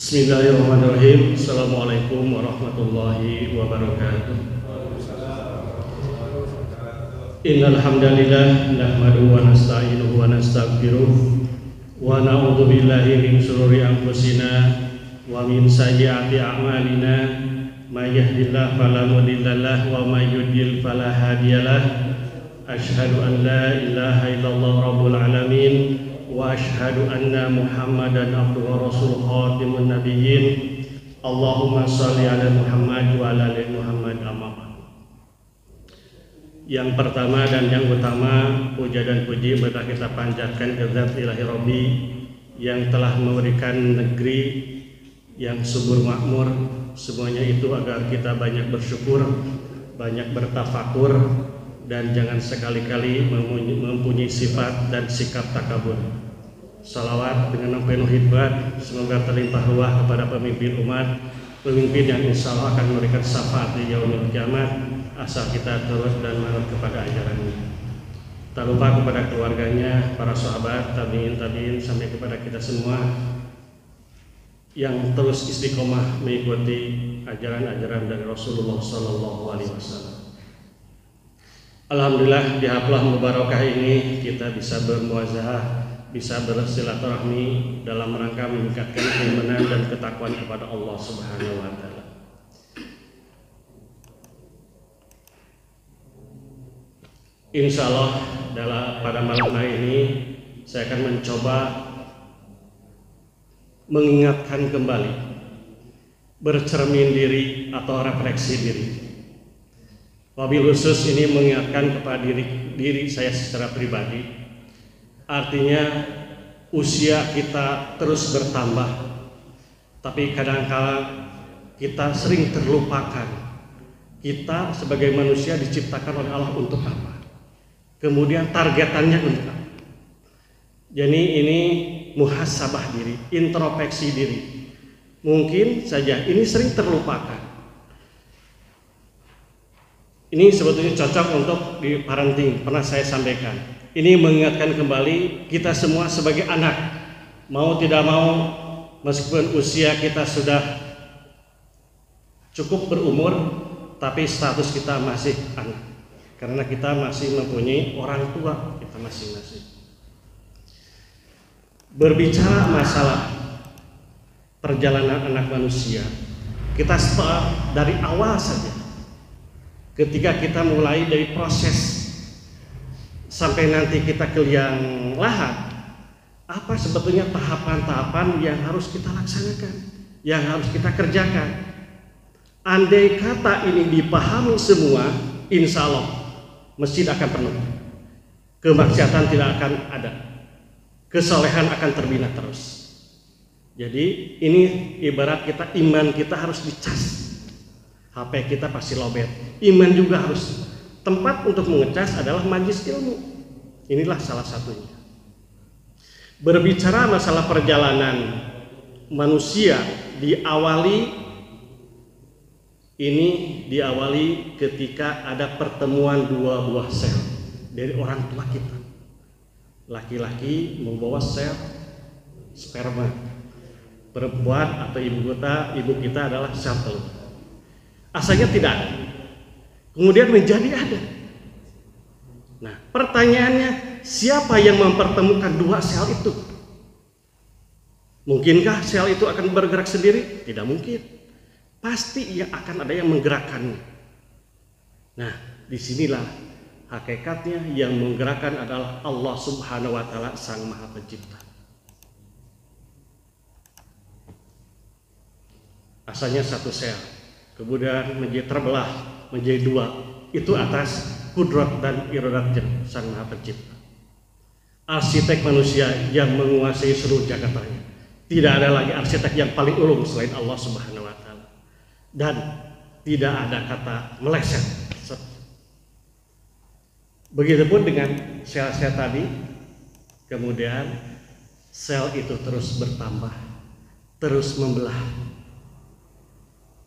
Bismillahirrahmanirrahim. Assalamualaikum warahmatullahi wabarakatuh. Innal hamdalillah nahmaduhu wa nasta'inuhu wa nastaghfiruh wa na'udzu billahi min shururi anfusina wa min sayyiati a'malina may yahdihillahu fala mudhillalah wa may yudlil fala hadiyalah. Asyhadu an la ilaha illallah rabbul alamin wa asyhadu anna Muhammadan abduhu wa rasuluhu khatimun nabiyyin. Allahumma shalli ala Muhammad wa ala ali Muhammad amma ba'd. Yang pertama dan yang utama, puja dan puji marilah kita panjatkan ke Zat Ilahi Rabbi yang telah memberikan negeri yang subur makmur. Semuanya itu agar kita banyak bersyukur, banyak bertafakur, dan jangan sekali-kali mempunyai sifat dan sikap takabur. Salawat dengan penuh hikmat semoga terlimpah ruah kepada pemimpin umat, pemimpin yang insya Allah akan memberikan syafaat di yaumil kiamat, asal kita turut dan manut kepada ajarannya. Tak lupa kepada keluarganya, para sahabat, tabi'in sampai kepada kita semua yang terus istiqomah mengikuti ajaran-ajaran dari Rasulullah SAW. Alhamdulillah, di haflah mubarakah ini kita bisa bermuazahah, bisa bersilaturahmi dalam rangka meningkatkan keimanan dan ketakwaan kepada Allah Subhanahu wa taala. Insya Allah pada malam hari ini saya akan mencoba mengingatkan kembali, bercermin diri atau refleksi diri. Wabil khusus ini mengingatkan kepada diri saya secara pribadi. Artinya usia kita terus bertambah, tapi kadang-kala kita sering terlupakan. Kita sebagai manusia diciptakan oleh Allah untuk apa? Kemudian targetannya untuk apa? Jadi ini muhasabah diri, introspeksi diri. Mungkin saja ini sering terlupakan. Ini sebetulnya cocok untuk di parenting, pernah saya sampaikan. Ini mengingatkan kembali kita semua sebagai anak, mau tidak mau, meskipun usia kita sudah cukup berumur, tapi status kita masih anak, karena kita masih mempunyai orang tua kita masing-masing. Berbicara masalah perjalanan anak manusia, kita start dari awal saja. Ketika kita mulai dari proses sampai nanti kita ke liang lahat, apa sebetulnya tahapan-tahapan yang harus kita laksanakan, yang harus kita kerjakan. Andai kata ini dipahami semua, insya Allah masjid akan penuh, kemaksiatan tidak akan ada, kesolehan akan terbina terus. Jadi ini ibarat kita, iman kita harus dicas. HP kita pasti lobet, iman juga harus. Tempat untuk mengecas adalah majelis ilmu. Inilah salah satunya. Berbicara masalah perjalanan manusia diawali ketika ada pertemuan dua buah sel dari orang tua kita. Laki-laki membawa sel sperma, perempuan atau ibu kita adalah sel telur. Asalnya tidak ada, kemudian menjadi ada. Nah, pertanyaannya, siapa yang mempertemukan dua sel itu? Mungkinkah sel itu akan bergerak sendiri? Tidak mungkin. Pasti akan ada yang menggerakkannya. Nah, disinilah hakikatnya yang menggerakkan adalah Allah Subhanahu wa taala, Sang Maha Pencipta. Asalnya satu sel, kemudian menjadi terbelah menjadi dua, itu atas kudrat dan iradat Sang Maha Pencipta, arsitek manusia yang menguasai seluruh jagat raya. Tidak ada lagi arsitek yang paling ulung selain Allah Subhanahu wa taala, dan tidak ada kata meleset. Begitupun dengan sel-sel tadi, kemudian sel itu terus bertambah, terus membelah.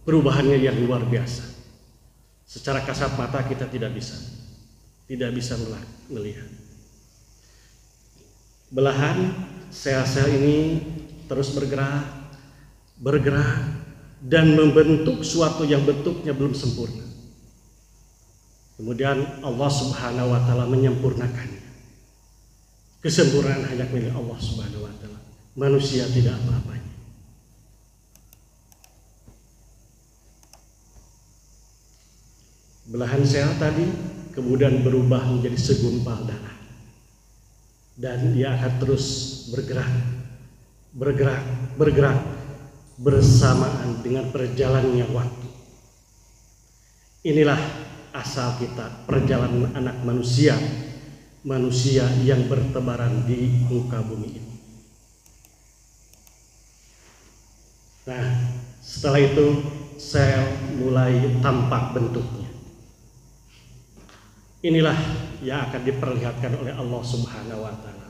Perubahannya yang luar biasa. Secara kasat mata kita tidak bisa melihat. Belahan sel-sel ini terus bergerak bergerak, dan membentuk suatu yang bentuknya belum sempurna. Kemudian Allah Subhanahu wa Ta'ala menyempurnakannya. Kesempurnaan hanya milik Allah Subhanahu wa Ta'ala. Manusia tidak apa-apanya. Belahan sel tadi kemudian berubah menjadi segumpal darah, dan dia akan terus bergerak bersamaan dengan berjalannya waktu. Inilah asal kita, perjalanan anak manusia yang bertebaran di muka bumi ini. Nah, setelah itu sel mulai tampak bentuknya. Inilah yang akan diperlihatkan oleh Allah Subhanahu wa Ta'ala.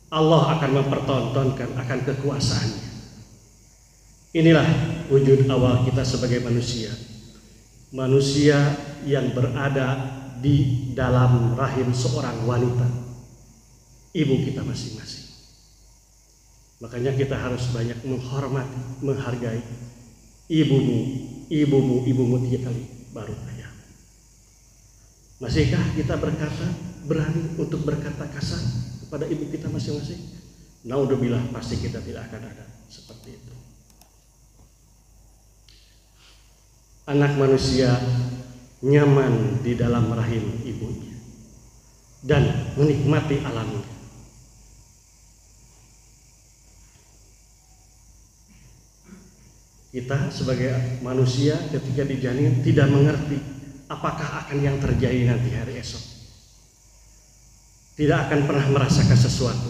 Allah akan mempertontonkan akan kekuasaannya. Inilah wujud awal kita sebagai manusia. Manusia yang berada di dalam rahim seorang wanita, ibu kita masing-masing. Makanya kita harus banyak menghormati, menghargai ibumu 3 kali baru ayah. Masihkah kita berani untuk berkata kasar kepada ibu kita masing-masing? Naudzubillah, pasti kita tidak akan ada seperti itu. Anak manusia nyaman di dalam rahim ibunya dan menikmati alamnya. Kita sebagai manusia ketika di janin tidak mengerti apakah akan yang terjadi nanti hari esok. Tidak akan pernah merasakan sesuatu.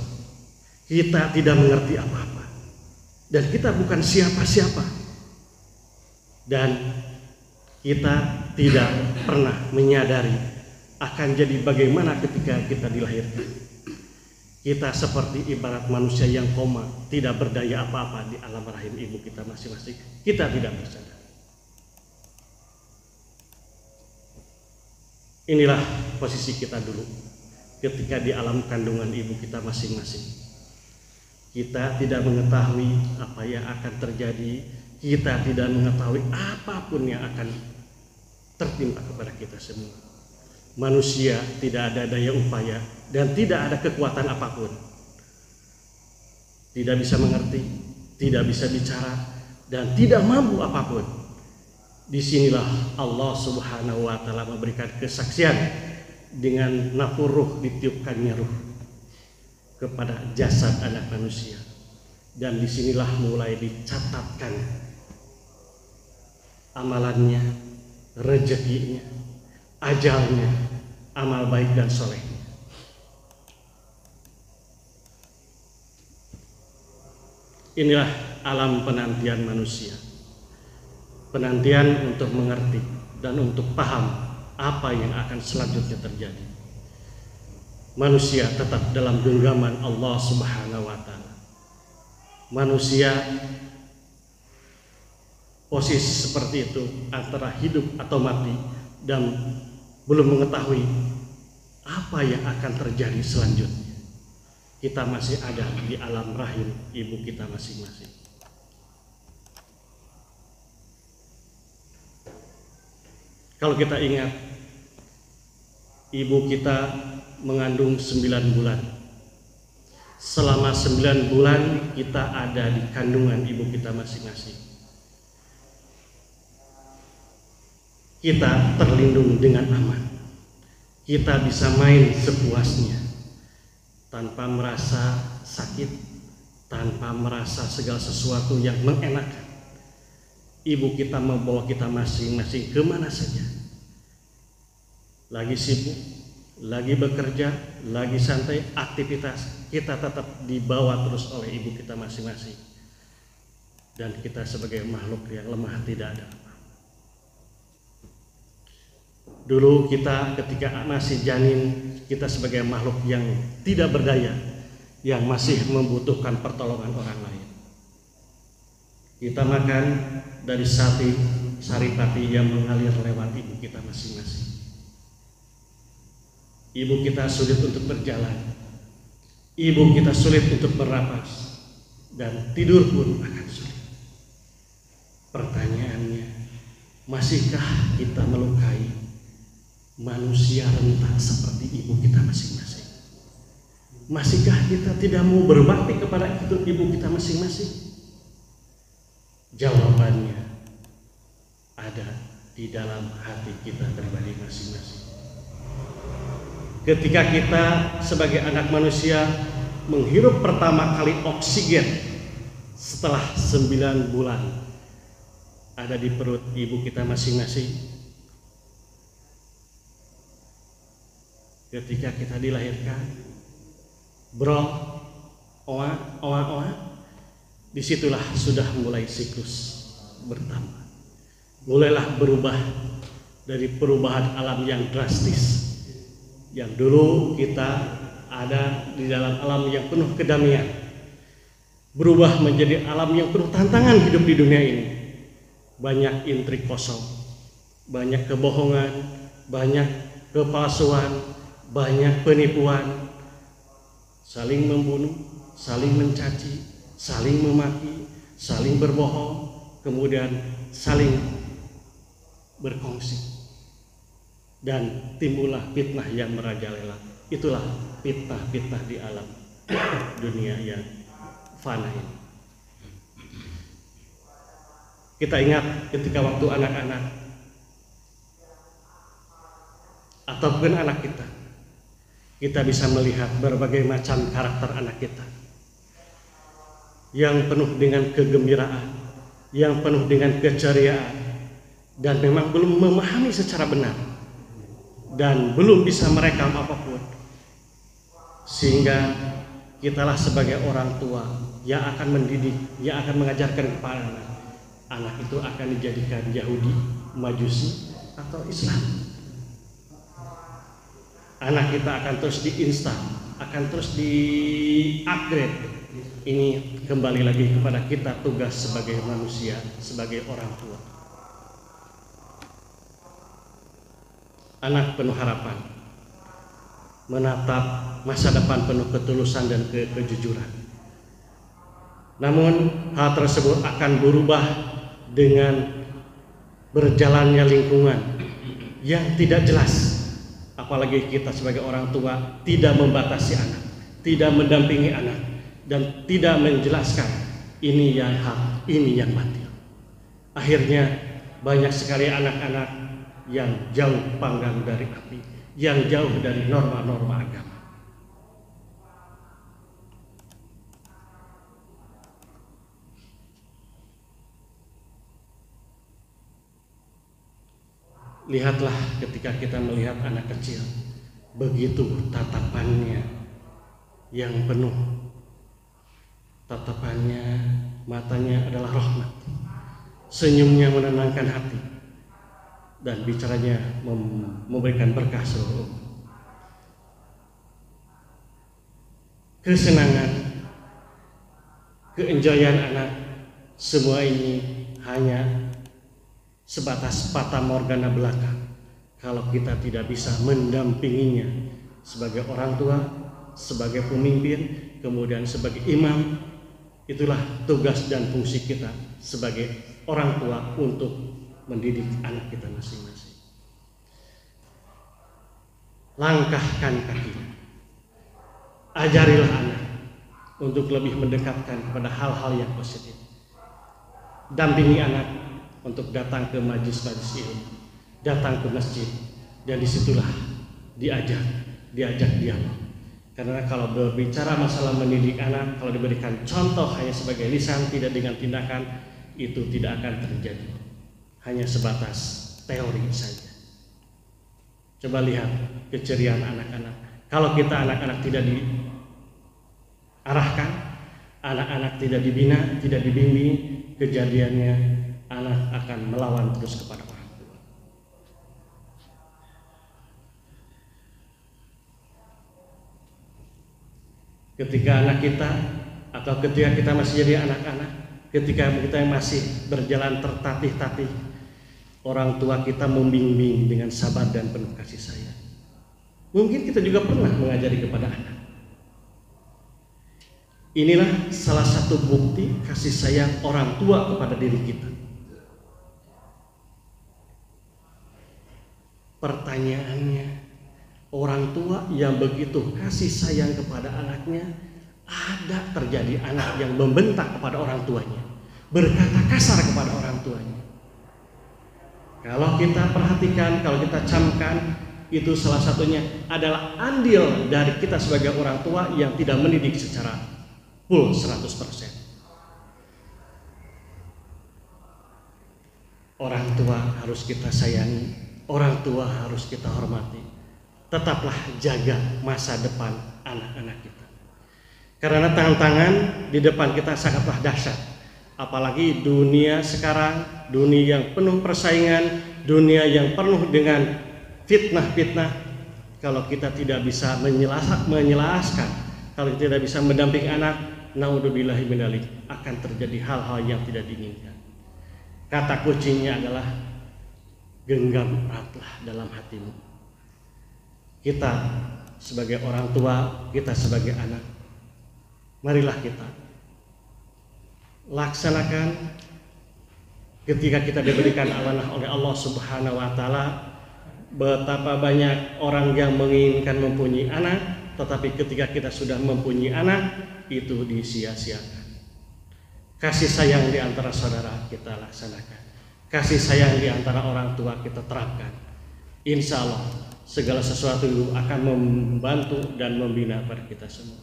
Kita tidak mengerti apa-apa. Dan kita bukan siapa-siapa. Dan kita tidak pernah menyadari akan jadi bagaimana ketika kita dilahirkan. Kita seperti ibarat manusia yang koma, tidak berdaya apa-apa di alam rahim ibu kita masing-masing. Kita tidak bersadar. Inilah posisi kita dulu ketika di alam kandungan ibu kita masing-masing. Kita tidak mengetahui apa yang akan terjadi, kita tidak mengetahui apapun yang akan tertimpa kepada kita semua. Manusia tidak ada daya upaya dan tidak ada kekuatan apapun. Tidak bisa mengerti, tidak bisa bicara, dan tidak mampu apapun. Disinilah Allah Subhanahu wa Ta'ala memberikan kesaksian dengan nafur ruh, ditiupkannya ruh kepada jasad anak manusia. Dan disinilah mulai dicatatkan amalannya, rezekinya, ajalnya, amal baik dan solehnya. Inilah alam penantian manusia. Penantian untuk mengerti dan untuk paham apa yang akan selanjutnya terjadi. Manusia tetap dalam genggaman Allah Subhanahu wa Ta'ala. Manusia posisi seperti itu antara hidup atau mati dan belum mengetahui apa yang akan terjadi selanjutnya. Kita masih ada di alam rahim ibu kita masing-masing. Kalau kita ingat, ibu kita mengandung 9 bulan. Selama 9 bulan kita ada di kandungan ibu kita masing-masing. Kita terlindung dengan aman. Kita bisa main sepuasnya tanpa merasa sakit, tanpa merasa segala sesuatu yang mengenakan. Ibu kita membawa kita masing-masing kemana saja. Lagi sibuk, lagi bekerja, lagi santai, aktivitas, kita tetap dibawa terus oleh ibu kita masing-masing. Dan kita sebagai makhluk yang lemah tidak ada apa. Dulu kita ketika masih janin, kita sebagai makhluk yang tidak berdaya, yang masih membutuhkan pertolongan orang lain. Kita makan dari saripati yang mengalir lewat ibu kita masing-masing. Ibu kita sulit untuk berjalan, ibu kita sulit untuk bernapas, dan tidur pun akan sulit. Masihkah kita melukai manusia rentak seperti ibu kita masing-masing? Masihkah kita tidak mau berbakti kepada ibu kita masing-masing? Jawabannya ada di dalam hati kita pribadi masing-masing. Ketika kita sebagai anak manusia menghirup pertama kali oksigen setelah 9 bulan ada di perut ibu kita masing-masing, ketika kita dilahirkan, bro, oa, disitulah sudah mulai siklus bertambah. Mulailah berubah dari perubahan alam yang drastis. Yang dulu kita ada di dalam alam yang penuh kedamaian, berubah menjadi alam yang penuh tantangan hidup di dunia ini. Banyak intrik kosong, banyak kebohongan, banyak kepalsuan, banyak penipuan, saling membunuh, saling mencaci, saling memaki, saling berbohong, kemudian saling berkongsi, dan timbullah fitnah yang merajalela. Itulah fitnah-fitnah di alam dunia yang fana ini. Kita ingat ketika waktu anak-anak ataupun anak kita bisa melihat berbagai macam karakter anak kita yang penuh dengan kegembiraan, yang penuh dengan keceriaan, dan memang belum memahami secara benar dan belum bisa merekam apapun, sehingga kitalah sebagai orang tua yang akan mendidik, yang akan mengajarkan kepada anak itu akan dijadikan Yahudi, Majusi, atau Islam. Anak kita akan terus diinstal, akan terus di-upgrade. Ini kembali lagi kepada kita, tugas sebagai manusia, sebagai orang tua. Anak penuh harapan, menatap masa depan penuh ketulusan dan kejujuran. Namun hal tersebut akan berubah dengan berjalannya lingkungan yang tidak jelas. Apalagi kita sebagai orang tua tidak membatasi anak, tidak mendampingi anak, dan tidak menjelaskan ini yang hak, ini yang batil. Akhirnya banyak sekali anak-anak yang jauh panggang dari api, yang jauh dari norma-norma agama. Lihatlah ketika kita melihat anak kecil, begitu tatapannya yang penuh, tatapannya, matanya adalah rahmat, senyumnya menenangkan hati, dan bicaranya memberikan berkah seluruh. Kesenangan, keenjoyan anak, semua ini hanya sebatas fata morgana belaka kalau kita tidak bisa mendampinginya sebagai orang tua, sebagai pemimpin, kemudian sebagai imam. Itulah tugas dan fungsi kita sebagai orang tua untuk mendidik anak kita masing-masing. Langkahkan kakinya, ajarilah anak untuk lebih mendekatkan kepada hal-hal yang positif. Dampingi anak untuk datang ke majelis-majelis ilmu, datang ke masjid, dan disitulah diajak dialog. Karena kalau berbicara masalah mendidik anak, kalau diberikan contoh hanya sebagai lisan, tidak dengan tindakan, itu tidak akan terjadi. Hanya sebatas teori saja. Coba lihat keceriaan anak-anak. Kalau kita anak-anak tidak diarahkan, anak-anak tidak dibina, tidak dibimbing, kejadiannya anak akan melawan terus kepada orang tua. Ketika anak kita atau ketika kita masih jadi anak-anak, ketika kita masih berjalan tertatih-tatih, orang tua kita membimbing dengan sabar dan penuh kasih sayang. Mungkin kita juga pernah mengajari kepada anak. Inilah salah satu bukti kasih sayang orang tua kepada diri kita. Pertanyaannya, orang tua yang begitu kasih sayang kepada anaknya, ada terjadi anak yang membentak kepada orang tuanya, berkata kasar kepada orang tuanya. Kalau kita perhatikan, kalau kita camkan, itu salah satunya adalah andil dari kita sebagai orang tua yang tidak mendidik secara full 100%. Orang tua harus kita sayangi, orang tua harus kita hormati. Tetaplah jaga masa depan anak-anak kita. Karena tantangan di depan kita sangatlah dahsyat. Apalagi dunia sekarang, dunia yang penuh persaingan, dunia yang penuh dengan fitnah-fitnah. Kalau kita tidak bisa menjelaskan, kalau kita tidak bisa mendampingi anak, naudzubillahi min dzalik, akan terjadi hal-hal yang tidak diinginkan. Kata kuncinya adalah genggam eratlah dalam hatimu. Kita sebagai orang tua, kita sebagai anak, marilah kita laksanakan ketika kita diberikan amanah oleh Allah Subhanahu wa taala. Betapa banyak orang yang menginginkan mempunyai anak, tetapi ketika kita sudah mempunyai anak, itu disia-siakan. Kasih sayang di antara saudara kita laksanakan. Kasih sayang di antara orang tua kita terapkan. Insya Allah segala sesuatu akan membantu dan membina pada kita semua.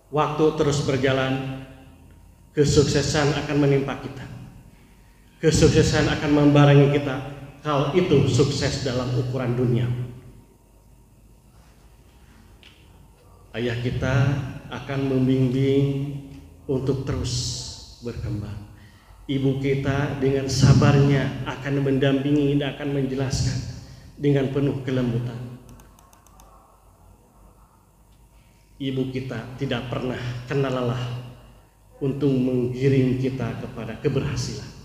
Waktu terus berjalan, kesuksesan akan menimpa kita. Kesuksesan akan membarengi kita. Kalau itu sukses dalam ukuran dunia. Ayah kita akan membimbing untuk terus berkembang. Ibu kita dengan sabarnya akan mendampingi dan akan menjelaskan dengan penuh kelembutan. Ibu kita tidak pernah kenal lelah untuk menggiring kita kepada keberhasilan.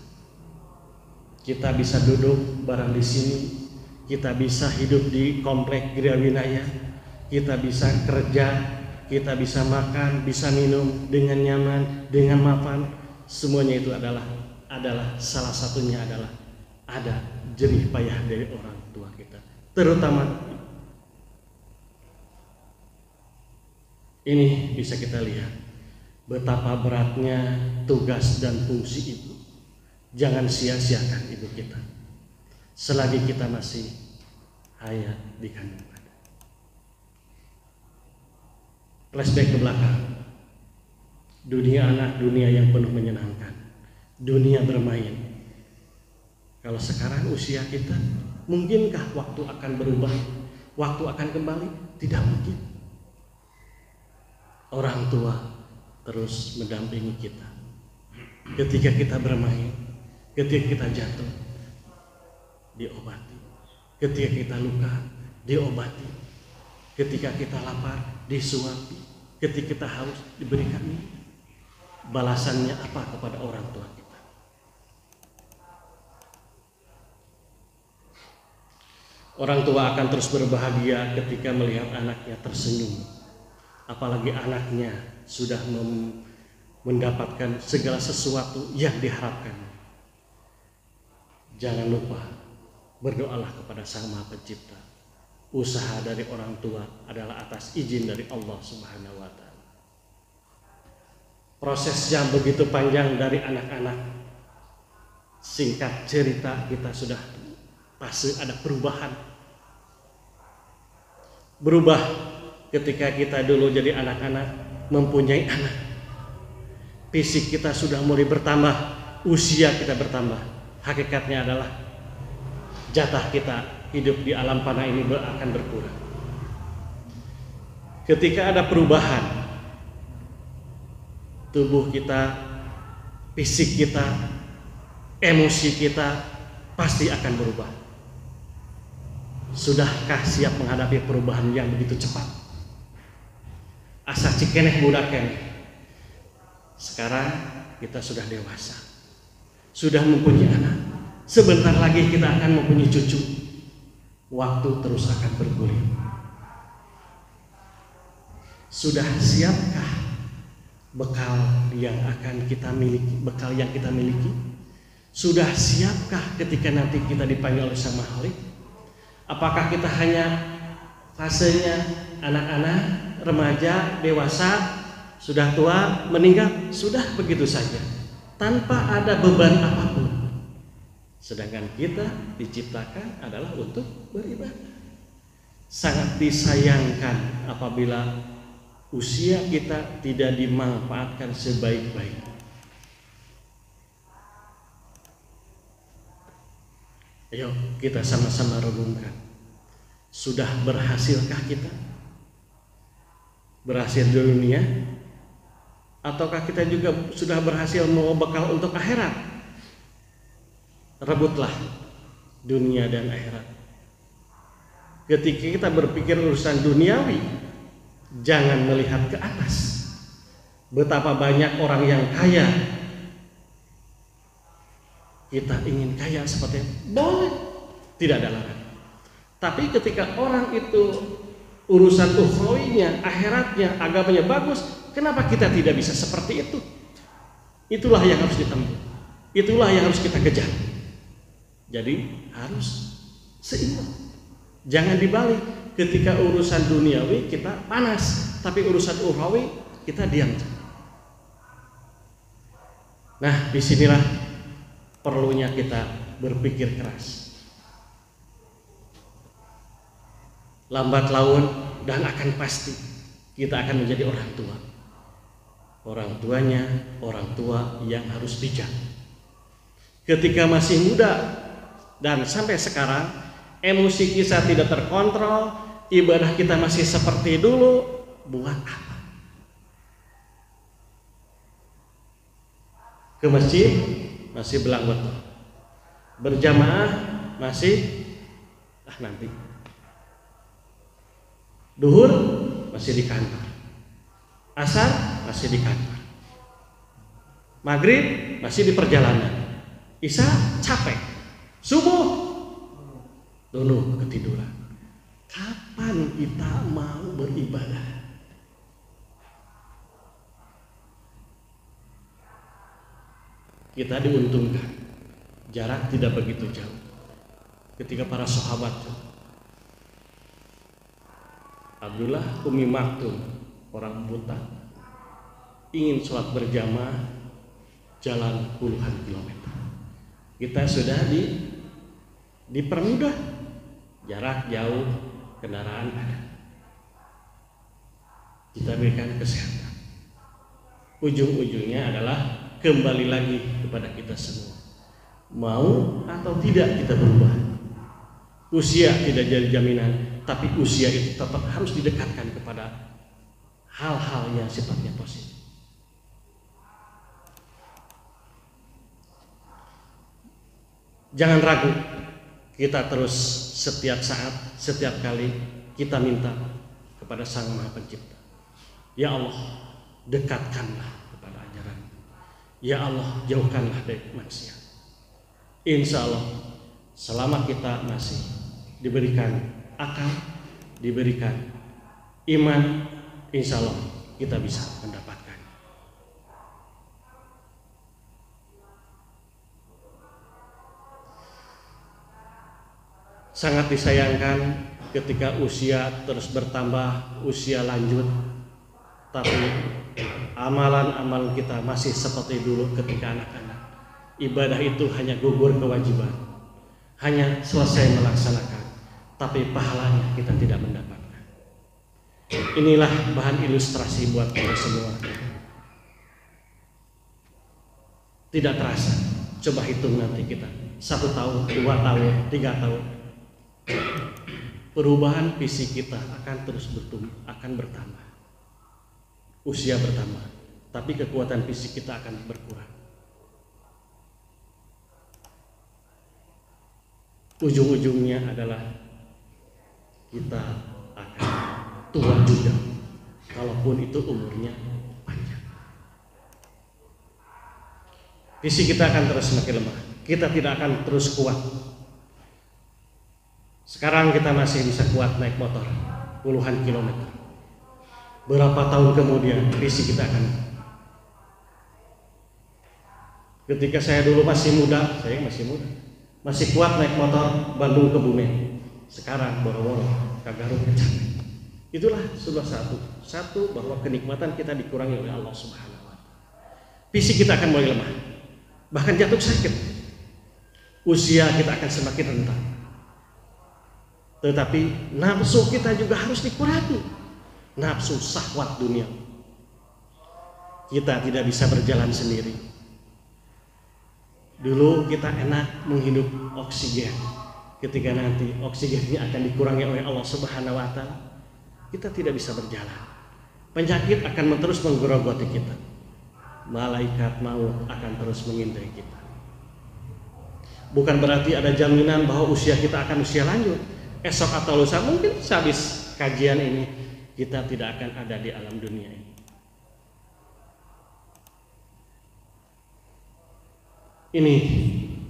Kita bisa duduk barang di sini, kita bisa hidup di komplek Gria Winaya, kita bisa kerja, kita bisa makan, bisa minum dengan nyaman, dengan mapan. Semuanya itu adalah salah satunya adalah ada jerih payah dari orang tua kita. Terutama ini bisa kita lihat betapa beratnya tugas dan fungsi ibu. Jangan sia-siakan ibu kita selagi kita masih hayat di kandungan. Flashback ke belakang, dunia anak, dunia yang penuh menyenangkan, dunia bermain. Kalau sekarang usia kita, mungkinkah waktu akan berubah? Waktu akan kembali? Tidak mungkin. Orang tua terus mendampingi kita. Ketika kita bermain, ketika kita jatuh, diobati. Ketika kita luka, diobati. Ketika kita lapar, disuapi. Ketika kita haus, diberikan minum. Balasannya apa kepada orang tua kita? Orang tua akan terus berbahagia ketika melihat anaknya tersenyum. Apalagi anaknya sudah mendapatkan segala sesuatu yang diharapkan. Jangan lupa berdoalah kepada Sang Maha Pencipta. Usaha dari orang tua adalah atas izin dari Allah Subhanahu wa taala. Proses yang begitu panjang dari anak-anak, singkat cerita kita sudah pasti ada perubahan. Berubah ketika kita dulu jadi anak-anak, mempunyai anak. Fisik kita sudah mulai bertambah, usia kita bertambah. Hakikatnya adalah jatah kita hidup di alam fana ini akan berkurang. Ketika ada perubahan, tubuh kita, fisik kita, emosi kita pasti akan berubah. Sudahkah siap menghadapi perubahan yang begitu cepat? Asa cikeneh budak keneh. Sekarang kita sudah dewasa, sudah mempunyai anak. Sebentar lagi kita akan mempunyai cucu. Waktu terus akan bergulir. Sudah siapkah bekal yang akan kita miliki, bekal yang kita miliki? Sudah siapkah ketika nanti kita dipanggil oleh Sang Maha Khalik? Apakah kita hanya fasenya anak-anak, remaja, dewasa, sudah tua, meninggal, sudah begitu saja, tanpa ada beban apapun? Sedangkan kita diciptakan adalah untuk beribadah. Sangat disayangkan apabila usia kita tidak dimanfaatkan sebaik-baiknya. Ayo kita sama-sama renungkan. Sudah berhasilkah kita? Berhasil di dunia? Ataukah kita juga sudah berhasil membawa bekal untuk akhirat? Rebutlah dunia dan akhirat. Ketika kita berpikir urusan duniawi, jangan melihat ke atas. Betapa banyak orang yang kaya. Kita ingin kaya seperti itu, boleh, tidak ada larangan. Tapi ketika orang itu urusan ukhrawinya, akhiratnya, agamanya bagus, kenapa kita tidak bisa seperti itu? Itulah yang harus ditempuh. Itulah yang harus kita kejar. Jadi harus seimbang. Jangan dibalik. Ketika urusan duniawi kita panas, tapi urusan ukhrawi kita diam. Nah, disinilah perlunya kita berpikir keras. Lambat laun dan akan pasti kita akan menjadi orang tua. Orang tuanya orang tua yang harus bijak. Ketika masih muda dan sampai sekarang, emosi kita tidak terkontrol, ibadah kita masih seperti dulu, buat apa? Ke masjid masih belang betul, berjamaah masih nanti, duhur masih di kantor, asar masih di kantor, maghrib masih di perjalanan, isya capek, subuh dulu ketiduran. Kapan kita mau beribadah? Kita diuntungkan, jarak tidak begitu jauh. Ketika para sahabat Abdullah Ummi Maktum, orang buta, ingin sholat berjamaah, jalan puluhan kilometer. Kita sudah dipermudah, jarak jauh, kendaraan ada. Kita berikan kesehatan. Ujung-ujungnya adalah kembali lagi kepada kita semua. Mau atau tidak kita berubah. Usia tidak jadi jaminan, tapi usia itu tetap harus didekatkan kepada hal-hal yang sifatnya positif. Jangan ragu, kita terus setiap saat, setiap kali kita minta kepada Sang Maha Pencipta. Ya Allah, dekatkanlah kepada ajaran. Ya Allah, jauhkanlah dari maksiat. Insya Allah, selama kita masih diberikan akal, diberikan iman, insya Allah kita bisa mendapatkan. Sangat disayangkan ketika usia terus bertambah, usia lanjut, tapi amalan-amalan kita masih seperti dulu ketika anak-anak. Ibadah itu hanya gugur kewajiban, hanya selesai melaksanakan, tapi pahalanya kita tidak mendapatkan. Inilah bahan ilustrasi buat kita semua. Tidak terasa, coba hitung nanti kita 1 tahun, 2 tahun, 3 tahun. Perubahan fisik kita akan terus bertambah. Usia bertambah, tapi kekuatan fisik kita akan berkurang. Ujung-ujungnya adalah kita akan tua juga, kalaupun itu umurnya panjang. Fisik kita akan terus semakin lemah, kita tidak akan terus kuat. Sekarang kita masih bisa kuat naik motor puluhan kilometer. Berapa tahun kemudian fisik kita akan Ketika saya dulu masih muda, masih kuat naik motor Bandung ke Bumen. Sekarang boro-boro ke Garut ke Canggu. Itulah sudah satu bahwa kenikmatan kita dikurangi oleh Allah Subhanahu wa taala. Fisik kita akan mulai lemah, bahkan jatuh sakit. Usia kita akan semakin rentan. Tetapi nafsu kita juga harus dikurangi. Nafsu syahwat dunia. Kita tidak bisa berjalan sendiri. Dulu kita enak menghirup oksigen. Ketika nanti oksigennya akan dikurangi oleh Allah Subhanahu wa taala, kita tidak bisa berjalan. Penyakit akan terus menggerogoti kita. Malaikat maut akan terus mengintai kita. Bukan berarti ada jaminan bahwa usia kita akan usia lanjut. Esok atau lusa mungkin sehabis kajian ini kita tidak akan ada di alam dunia ini. Ini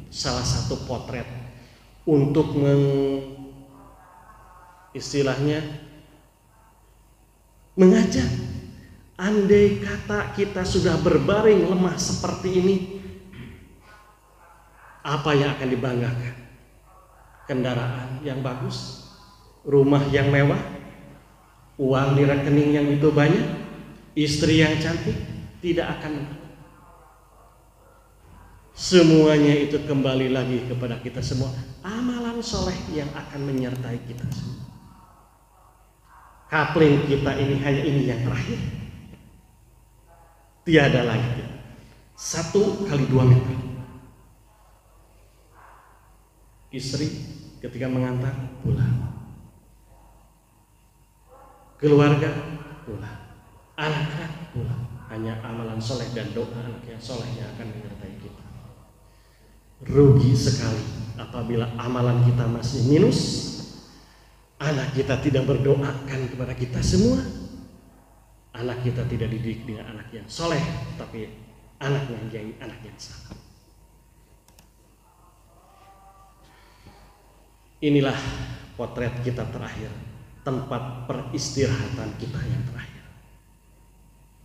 salah satu potret untuk istilahnya mengajak. Andai kata kita sudah berbaring lemah seperti ini, apa yang akan dibanggakan? Kendaraan yang bagus, rumah yang mewah, uang di rekening yang itu banyak, istri yang cantik, tidak akan. Semuanya itu kembali lagi kepada kita semua. Amalan soleh yang akan menyertai kita semua. Kapling kita ini hanya ini yang terakhir. Tiada lagi. 1 kali 2 meter. Istri ketika mengantar pulang. Keluarga pulang. Anak-anak pulang. Hanya amalan soleh dan doa anak yang soleh yang akan menyertai kita. Rugi sekali apabila amalan kita masih minus, anak kita tidak berdoakan kepada kita semua, anak kita tidak dididik dengan anak yang soleh, tapi anak yang salah. Inilah potret kita terakhir, tempat peristirahatan kita yang terakhir.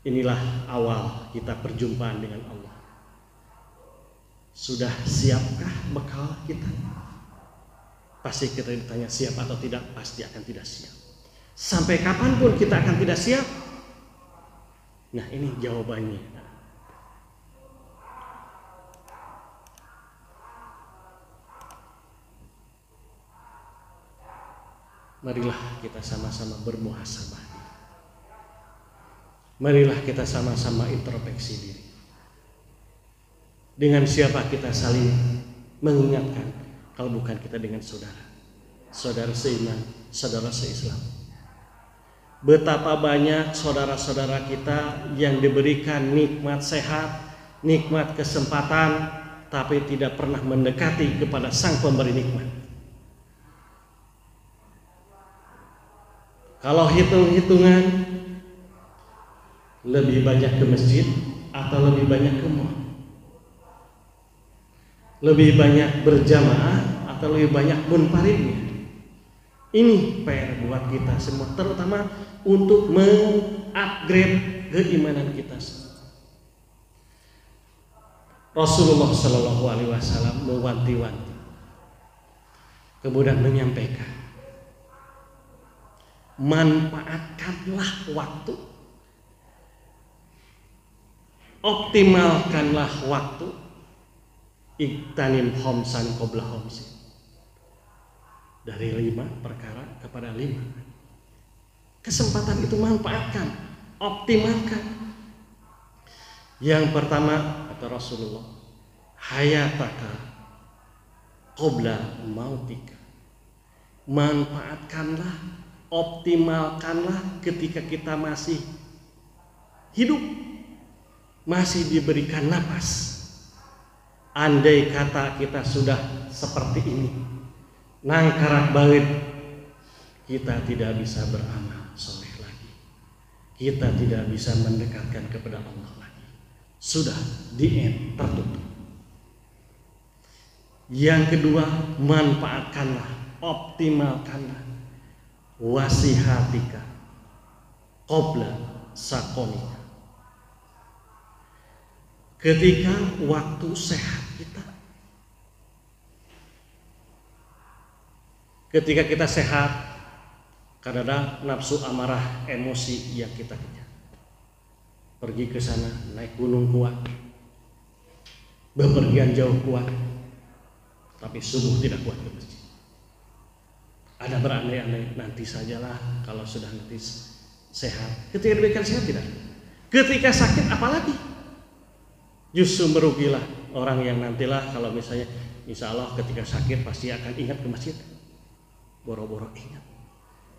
Inilah awal kita perjumpaan dengan Allah. Sudah siapkah bekal kita? Pasti kita ditanya siap atau tidak, pasti akan tidak siap. Sampai kapanpun kita akan tidak siap. Nah, ini jawabannya. Marilah kita sama-sama bermuhasabah. Marilah kita sama-sama introspeksi diri. Dengan siapa kita saling mengingatkan kalau bukan kita dengan saudara seiman, saudara seislam. Betapa banyak saudara-saudara kita yang diberikan nikmat sehat, nikmat kesempatan, tapi tidak pernah mendekati kepada sang pemberi nikmat. Kalau hitung-hitungan, lebih banyak ke masjid atau lebih banyak ke mall? Lebih banyak berjamaah atau lebih banyak munfaridnya? Ini PR buat kita semua, terutama untuk mengupgrade keimanan kita semua. Rasulullah Shallallahu Alaihi Wasallam mewanti-wanti, kemudian menyampaikan, manfaatkanlah waktu, optimalkanlah waktu. Iktanim homsan qobla homsin. Dari 5 perkara kepada 5. Kesempatan itu manfaatkan, optimalkan. Yang pertama kata Rasulullah, hayataka qobla mautika. Manfaatkanlah, optimalkanlah ketika kita masih hidup, masih diberikan napas. Andai kata kita sudah seperti ini, nangkarak banget, kita tidak bisa beramal soleh lagi. Kita tidak bisa mendekatkan kepada Allah lagi. Sudah tertutup. Yang kedua, manfaatkanlah, optimalkanlah wasihatika qobla sakonika. ketika waktu sehat kita. Ketika kita sehat, karena ada nafsu amarah, emosi yang kita kejar. Pergi ke sana, naik gunung kuat, bepergian jauh kuat, tapi subuh tidak kuat ke masjid. Ada berandai-andai, nanti sajalah kalau sudah nanti sehat. Ketika diberikan sehat tidak. Ketika sakit apalagi. Justru merugilah orang yang nantilah kalau misalnya insya Allah ketika sakit pasti akan ingat ke masjid. Boro-boro ingat.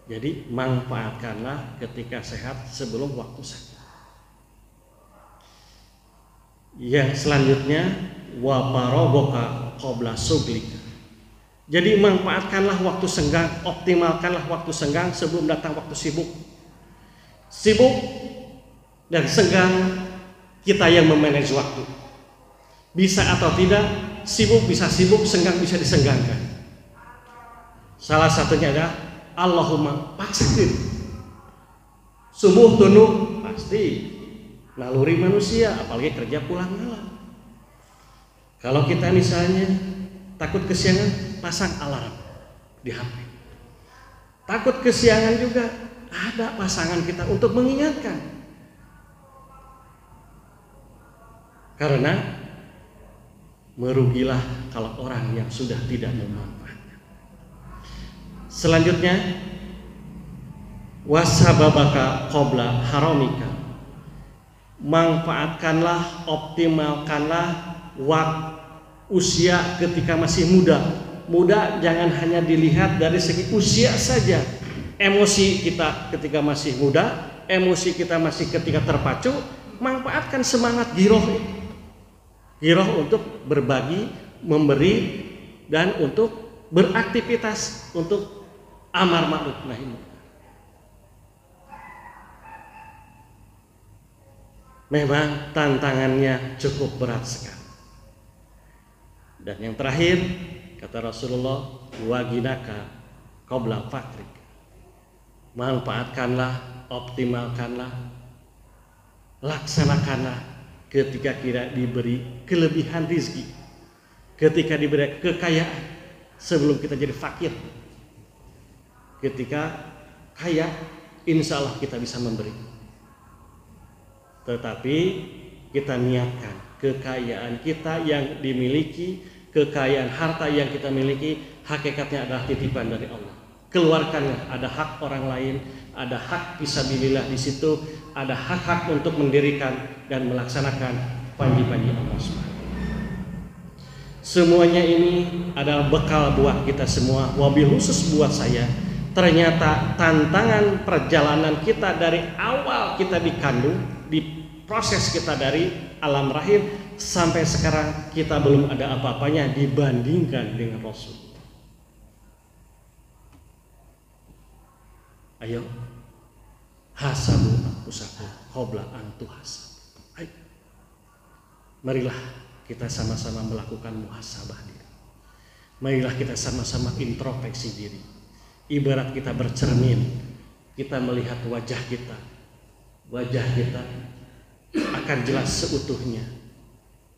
Jadi manfaatkanlah ketika sehat sebelum waktu sakit. Yang selanjutnya wa parogoka qabla suglika. Jadi manfaatkanlah waktu senggang, optimalkanlah waktu senggang sebelum datang waktu sibuk. Sibuk dan senggang kita yang memanage waktu. Bisa atau tidak, sibuk bisa sibuk, senggang bisa disenggangkan. Salah satunya adalah Allahumma paksakan. Subuh tunduk pasti naluri manusia, apalagi kerja pulang malam. Kalau kita misalnya takut kesiangan, pasang alarm di HP. Takut kesiangan juga, ada pasangan kita untuk mengingatkan. Karena merugilah kalau orang yang sudah tidak memanfaatkan. Selanjutnya wasababaka qabla haramika. Manfaatkanlah, optimalkanlah usia ketika masih muda. Muda jangan hanya dilihat dari segi usia saja. Emosi kita ketika masih muda, emosi kita masih ketika terpacu, manfaatkan semangat giroh itu. Giroh untuk berbagi, memberi, dan untuk beraktivitas, untuk amar ma'ruf nahi munkar. Memang tantangannya cukup berat sekali. Dan yang terakhir kata Rasulullah, waginaka qabla fakrik. Manfaatkanlah, optimalkanlah, laksanakanlah ketika kita diberi kelebihan rizki, ketika diberi kekayaan sebelum kita jadi fakir. Ketika kaya, insya Allah kita bisa memberi. Tetapi kita niatkan kekayaan kita yang dimiliki, kekayaan harta yang kita miliki, hakikatnya adalah titipan dari Allah. Keluarkanlah, ada hak orang lain, ada hak fisabilillah di situ, ada hak-hak untuk mendirikan dan melaksanakan panji-panji Allah SWT. Semuanya ini adalah bekal buat kita semua, wabil khusus buat saya. Ternyata tantangan perjalanan kita dari awal kita dikandung, di proses kita dari alam rahim sampai sekarang kita belum ada apa-apanya dibandingkan dengan Rasul. Ayo, hasabu anfusakum qabla an tuhasab. Ayo, marilah kita sama-sama melakukan muhasabah diri. Marilah kita sama-sama introspeksi diri. Ibarat kita bercermin, kita melihat wajah kita. Wajah kita akan jelas seutuhnya.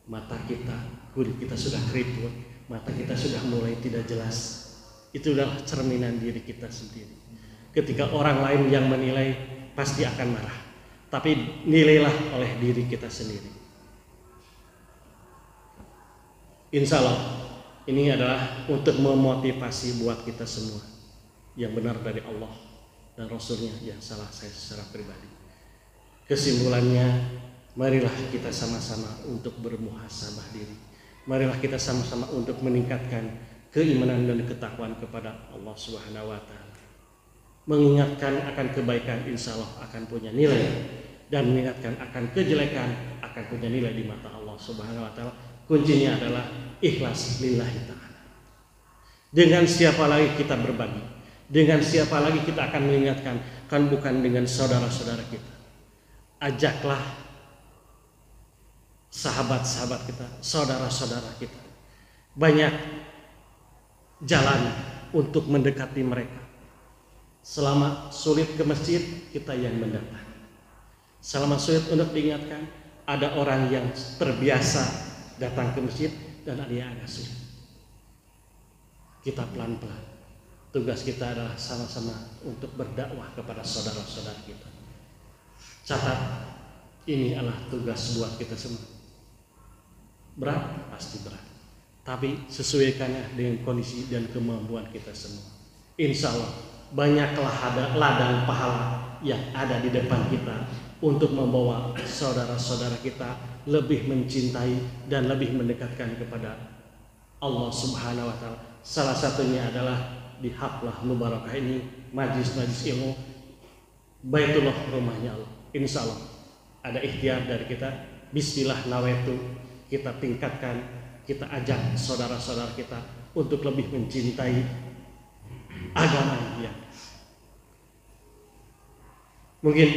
Mata kita, kulit kita sudah keriput, mata kita sudah mulai tidak jelas. Itu adalah cerminan diri kita sendiri. Ketika orang lain yang menilai pasti akan marah, tapi nilailah oleh diri kita sendiri. Insya Allah ini adalah untuk memotivasi buat kita semua yang benar dari Allah dan Rasulnya, yang salah saya secara pribadi. Kesimpulannya, marilah kita sama-sama untuk bermuhasabah diri. Marilah kita sama-sama untuk meningkatkan keimanan dan ketakwaan kepada Allah Subhanahu wa Ta'ala. Mengingatkan akan kebaikan, insya Allah akan punya nilai, dan mengingatkan akan kejelekan akan punya nilai di mata Allah Subhanahu wa Ta'ala. Kuncinya adalah ikhlas lillahi ta'ala. Dengan siapa lagi kita berbagi? Dengan siapa lagi kita akan mengingatkan? Kan bukan dengan saudara-saudara kita. Ajaklah sahabat-sahabat kita, saudara-saudara kita. Banyak jalan untuk mendekati mereka. Selama sulit ke masjid, kita yang mendatang. Selama sulit untuk diingatkan, Ada orang yang terbiasa datang ke masjid dan ada yang agak sulit. Kita pelan-pelan. Tugas kita adalah sama-sama untuk berdakwah kepada saudara-saudara kita. Catat, ini adalah tugas buat kita semua. Berat? Pasti berat. Tapi sesuaikannya dengan kondisi dan kemampuan kita semua. Insya Allah banyaklah ladang pahala yang ada di depan kita untuk membawa saudara-saudara kita lebih mencintai dan lebih mendekatkan kepada Allah Subhanahu wa Ta'ala. Salah satunya adalah di haflah mubarakah ini, majlis-majlis ilmu, Baitullah, rumahnya Allah. Insya Allah ada ikhtiar dari kita. Bismillah nawaitu, kita tingkatkan, kita ajak saudara-saudara kita untuk lebih mencintai agama yang mungkin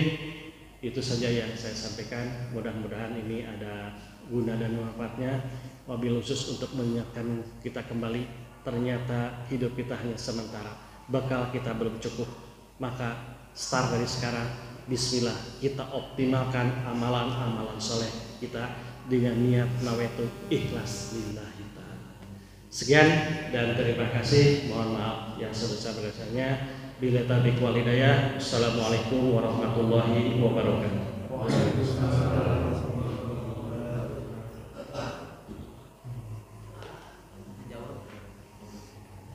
itu saja yang saya sampaikan. Mudah-mudahan ini ada guna dan manfaatnya. Wabil khusus untuk mengingatkan kita kembali, ternyata hidup kita hanya sementara, bekal kita belum cukup. Maka start dari sekarang, bismillah, kita optimalkan amalan-amalan soleh kita dengan niat nawaitu ikhlas lillahi ta'ala. Sekian dan terima kasih. Mohon maaf yang sebesar-besarnya. Bila taufiq wal hidayah. Assalamualaikum warahmatullahi wabarakatuh.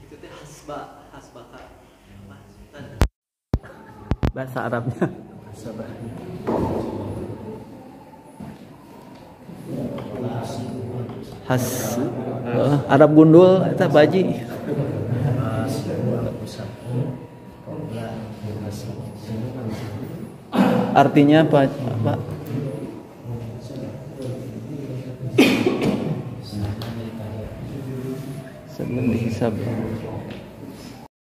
Itu teh bahasa Arabnya. Arab gundul eta baji. Artinya apa, Pak? Sebelum dihisab.